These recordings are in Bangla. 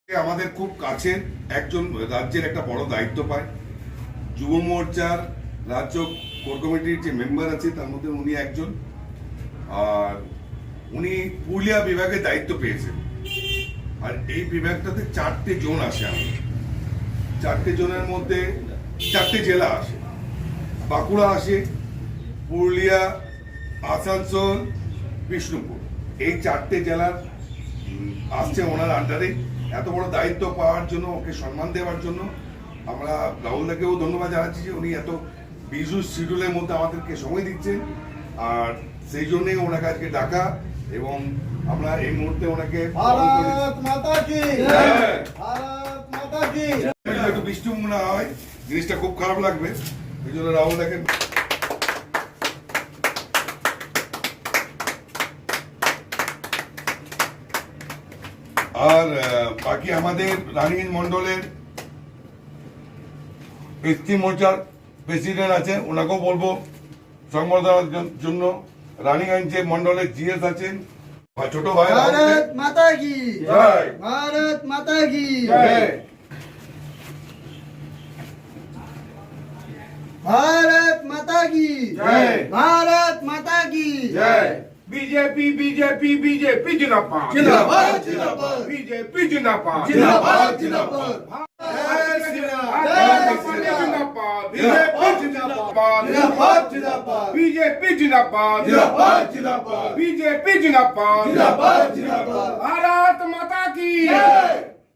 আমাদের খুব কাছের একজন রাজ্যের একটা বড় দায়িত্ব পায়। যুব মোর্চার রাজ্য কোর কমিটির যে মেম্বার আছে তার মধ্যে উনি একজন, আর উনি পুরুলিয়া বিভাগের দায়িত্ব পেয়েছেন। আর এই বিভাগটাতে 4টে জোন আসে, আমাদের 4টে জোনের মধ্যে 4টে জেলা আসে, বাঁকুড়া আসে, পুরুলিয়া, আসানসোল, বিষ্ণুপুর। এই 4টে জেলার আসছে ওনার আন্ডারে। এত বড় দায়িত্ব পাওয়ার জন্য, ওকে সম্মান দেওয়ার জন্য আমরা রাহুলদাকেও ধন্যবাদ জানাচ্ছি যে উনি এত বিজু শিডিউলের মধ্যে আমাদেরকে সময় দিচ্ছেন। আর সেই জন্যই ওনাকে আজকে ডাকা, এবং আমরা এই মুহূর্তে ওনাকে একটু বৃষ্টি মনে হয়, জিনিসটা খুব খারাপ লাগবে, এই জন্য রাহুলদাকে আর বাকি আমাদের রানীগঞ্জ মন্ডলের এসটি মোর্চার প্রেসিডেন্ট আছে, ওনাকেও বলবো সংবর্ধনার জন্য। রানীগঞ্জে মন্ডলের জিএস আছেন, ছোট ভাই। ভারত মাতা কি জয়, ভারত মাতা কি জয়। भारत माता की जय। भारत माता की জয়। बीजेपी बीजेपी बीजेपी जिंदाबाद जिंदाबाद जिंदाबाद बीजेपी जिंदाबाद जिंदाबाद जिंदाबाद बीजेपी जिंदाबाद बीजेपी जिंदाबाद भारत माता की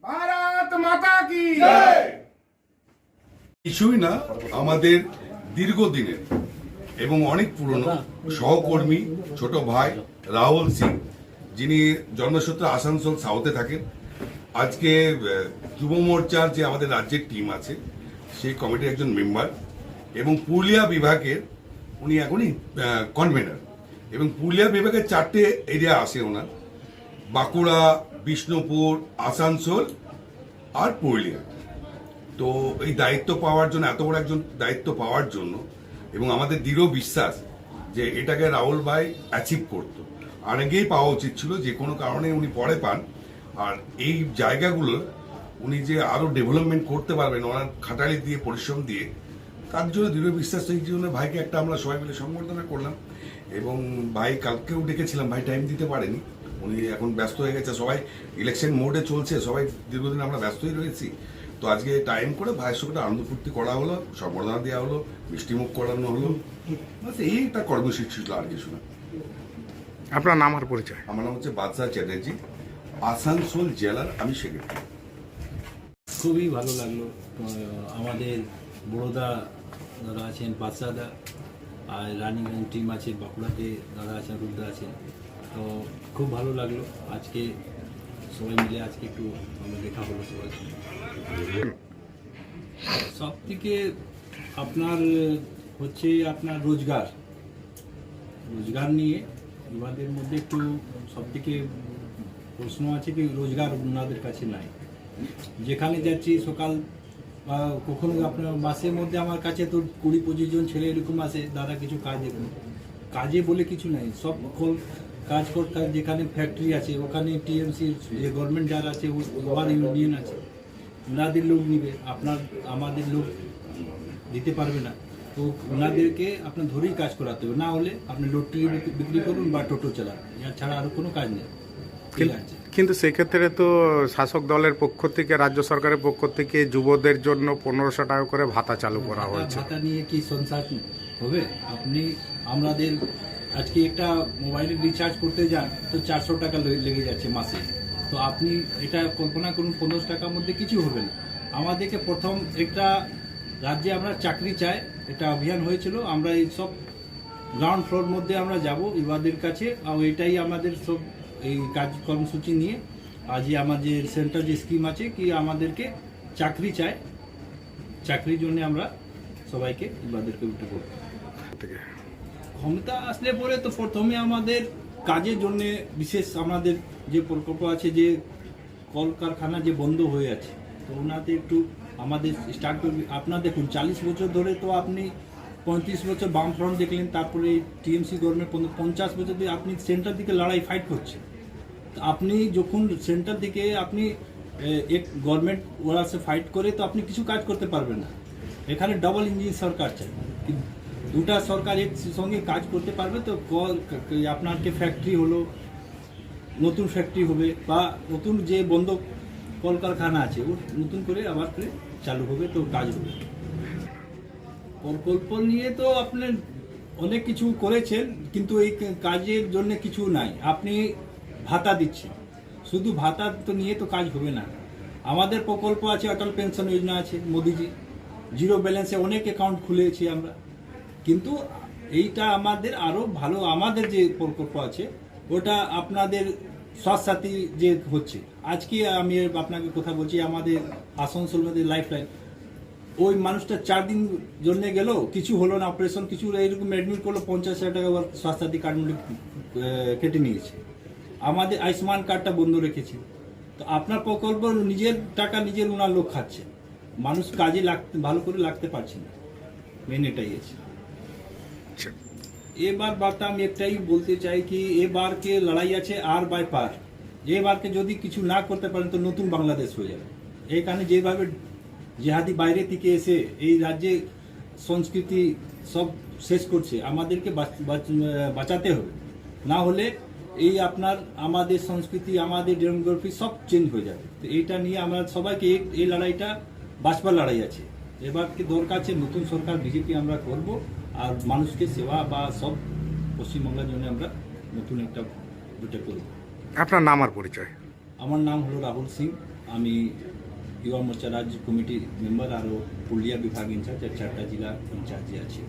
भारत माता की কিছুই না, আমাদের দীর্ঘদিনের এবং অনেক পুরনো সহকর্মী ছোট ভাই রাহুল সিং, যিনি জন্মসূত্রে আসানসোল সাউথে থাকেন। আজকে যুব মোর্চার যে আমাদের রাজ্যের টিম আছে সেই কমিটির একজন মেম্বার, এবং পুরুলিয়া বিভাগের উনি এখনই কনভেনার। এবং পুরুলিয়া বিভাগের 4টে এরিয়া আসে ওনার, বাঁকুড়া, বিষ্ণুপুর, আসানসোল আর পুরুলিয়া। তো এই দায়িত্ব পাওয়ার জন্য, এত বড় একজন দায়িত্ব পাওয়ার জন্য, এবং আমাদের দৃঢ় বিশ্বাস যে এটাকে রাহুল ভাই অ্যাচিভ করতো, আগেই পাওয়া উচিত ছিল, যে কোনো কারণে উনি পরে পান। আর এই জায়গাগুলো উনি যে আরও ডেভেলপমেন্ট করতে পারবেন ওনার খাটালি দিয়ে, পরিশ্রম দিয়ে, তার জন্য দৃঢ় বিশ্বাস। এই জন্য ভাইকে একটা আমরা সবাই মিলে সংবর্ধনা করলাম। এবং ভাই কালকেও ডেকেছিলাম, ভাই টাইম দিতে পারেনি, উনি এখন ব্যস্ত হয়ে গেছে, সবাই ইলেকশন মোডে চলছে, সবাই দীর্ঘদিন আমরা ব্যস্তই রয়েছি। তো আজকে টাইম করে ভাইয়ের সঙ্গে আনন্দ ফুর্তি করা হলো, সম্বর্ধনা দেওয়া হলো, মিষ্টিমুখ করানো হলো, বাস এইটা কর্মসূচি ছিল, আর কিছু না। আপনার নাম আর পরিচয়? আমার নাম হচ্ছে বাদশাহ চ্যাটার্জি, আসানসোল জেলার আমি সেক্রেটারি। খুবই ভালো লাগলো। আমাদের বড়োদা দাদা আছেন, বাদশাদা, আর রানীগঞ্জ টিম আছে, বাঁকুড়াতে দাদা আছেন, রুদ্দা আছেন। তো খুব ভালো লাগলো আজকে সবাই মিলে, আজকে একটু ভালো দেখা হলো সবাই। সব থেকে আপনার হচ্ছে আপনার রোজগার নিয়ে ওনাদের মধ্যে একটু সব থেকে প্রশ্ন আছে কি রোজগার ওনাদের কাছে নাই। যেখানে যাচ্ছি সকাল বা কখনো আপনার মাসের মধ্যে আমার কাছে তো 20-25 জন ছেলে এরকম আসে, দাদা কিছু কাজ দেখুন, কাজে বলে কিছু নাই, সব কাজ করতে। যেখানে ফ্যাক্টরি আছে ওখানে টিএমসি যে গভর্নমেন্ট যারা আছে, ওভার ইউনিয়ন আছে, ওনাদের লোক নিবে, আমাদের লোক দিতে পারবে না। তো ওনাদেরকে আপনার ধরেই কাজ করাতে হবে, না হলে আপনি লটরি বিক্রি করুন বা টোটো চালান, এর ছাড়া আর কোনো কাজ নেই। কিন্তু সেক্ষেত্রে তো শাসক দলের পক্ষ থেকে, রাজ্য সরকারের পক্ষ থেকে যুবদের জন্য 1500 টাকা করে ভাতা চালু করা হয়েছে। ভাতা নিয়ে কি সংসার হবে? আমাদের আজকে একটা মোবাইলে রিচার্জ করতে যান তো 400 টাকা লেগে যাচ্ছে মাসে। তো আপনি এটা কল্পনা করুন, 15 টাকার মধ্যে কিছু হবে না। আমাদেরকে প্রথম একটা রাজ্যে আমরা চাকরি চাই, এটা অভিযান হয়েছিল। আমরা এই সব গ্রাউন্ড ফ্লোর মধ্যে আমরা যাব ইবাদের কাছে, আর এটাই আমাদের সব এই কাজ কর্মসূচি নিয়ে আজই আমাদের সেন্ট্রাল যে স্কিম আছে কি আমাদেরকে চাকরি চাই, চাকরির জন্য আমরা সবাইকে ইবাদেরকে উঠে করব। ক্ষমতা আসলে পরে তো প্রথমে আমাদের কাজের জন্য বিশেষ আমাদের যে প্রকল্প আছে, যে কলকারখানা যে বন্ধ হয়ে আছে, তো ওনাদের একটু আমাদের স্টার্ট করবে। আপনার দেখুন 40 বছর ধরে তো আপনি 35 বছর বামফ্রন্ট দেখলেন, তারপরে টিএমসি গভর্নমেন্ট 50 বছর ধরে আপনি সেন্টার দিকে লড়াই ফাইট করছে। আপনি যখন সেন্টার দিকে আপনি এক গভর্নমেন্ট ওরা সে ফাইট করে তো আপনি কিছু কাজ করতে পারবেন না। এখানে ডাবল ইঞ্জিন সরকার চাই, দুটা সরকার এক সঙ্গে কাজ করতে পারবে তো আপনার যে ফ্যাক্টরি হলো, নতুন ফ্যাক্টরি হবে বা নতুন যে বন্ধ কলকারখানা আছে ও নতুন করে আবার করে চালু হবে তো কাজ হবে। প্রকল্প নিয়ে তো আপনি অনেক কিছু করেছেন কিন্তু এই কাজের জন্য কিছু নাই। আপনি ভাতা দিচ্ছেন, শুধু ভাতা তো নিয়ে তো কাজ হবে না। আমাদের প্রকল্প আছে, অটল পেনশন যোজনা আছে মোদিজি, জিরো ব্যালেন্সে অনেক অ্যাকাউন্ট খুলেছি আমরা, কিন্তু এইটা আমাদের আরও ভালো। আমাদের যে প্রকল্প আছে ওটা আপনাদের স্বাস্থ্যসাথী যে হচ্ছে, আজকে আমি আপনাকে কথা বলছি, আমাদের আসানসোল মধ্যে লাইফ লাইন, ওই মানুষটা 4 দিন জন্য গেল, কিছু হলো না, অপারেশন কিছু এরকম অ্যাডমিট করলো, 50,000 টাকা স্বাস্থ্যসাথী কার্ড কেটে নিয়েছে। আমাদের আয়ুষ্মান কার্ডটা বন্ধ রেখেছে। তো আপনার প্রকল্প নিজের টাকা নিজের ওনার লোক খাচ্ছে, মানুষ কাজে ভালো করে লাগতে পারছে না, মেন এটাই আছে। এবার বার্তা আমি একটাই বলতে চাই কি এবার কে লড়াই আছে আর বাই পার। এবারকে যদি কিছু না করতে পারেন তো নতুন বাংলাদেশ হয়ে যাবে। এইখানে যেভাবে জেহাদি বাইরে থেকে এসে এই রাজ্যে সংস্কৃতি সব শেষ করছে, আমাদেরকে বাঁচাতে হবে, না হলে এই আপনার আমাদের সংস্কৃতি আমাদের ডেমোগ্রাফি সব চেঞ্জ হয়ে যাবে। তো এইটা নিয়ে আমরা সবাইকে এই লড়াইটা বাঁচবার লড়াই আছে। এবারকে দরকার আছে নতুন সরকার বিজেপি আমরা করব, আর মানুষকে সেবা বা সব পশ্চিমবাংলার জন্য আমরা নতুন একটা দুটো করব। আপনার নাম আর পরিচয়? আমার নাম হলো রাহুল সিং, আমি युवा मोर्चा राज्य कमिटी मेंबर और पुलिया विभाग इंचार्ज 4टा जिला इंचार्ज आছি।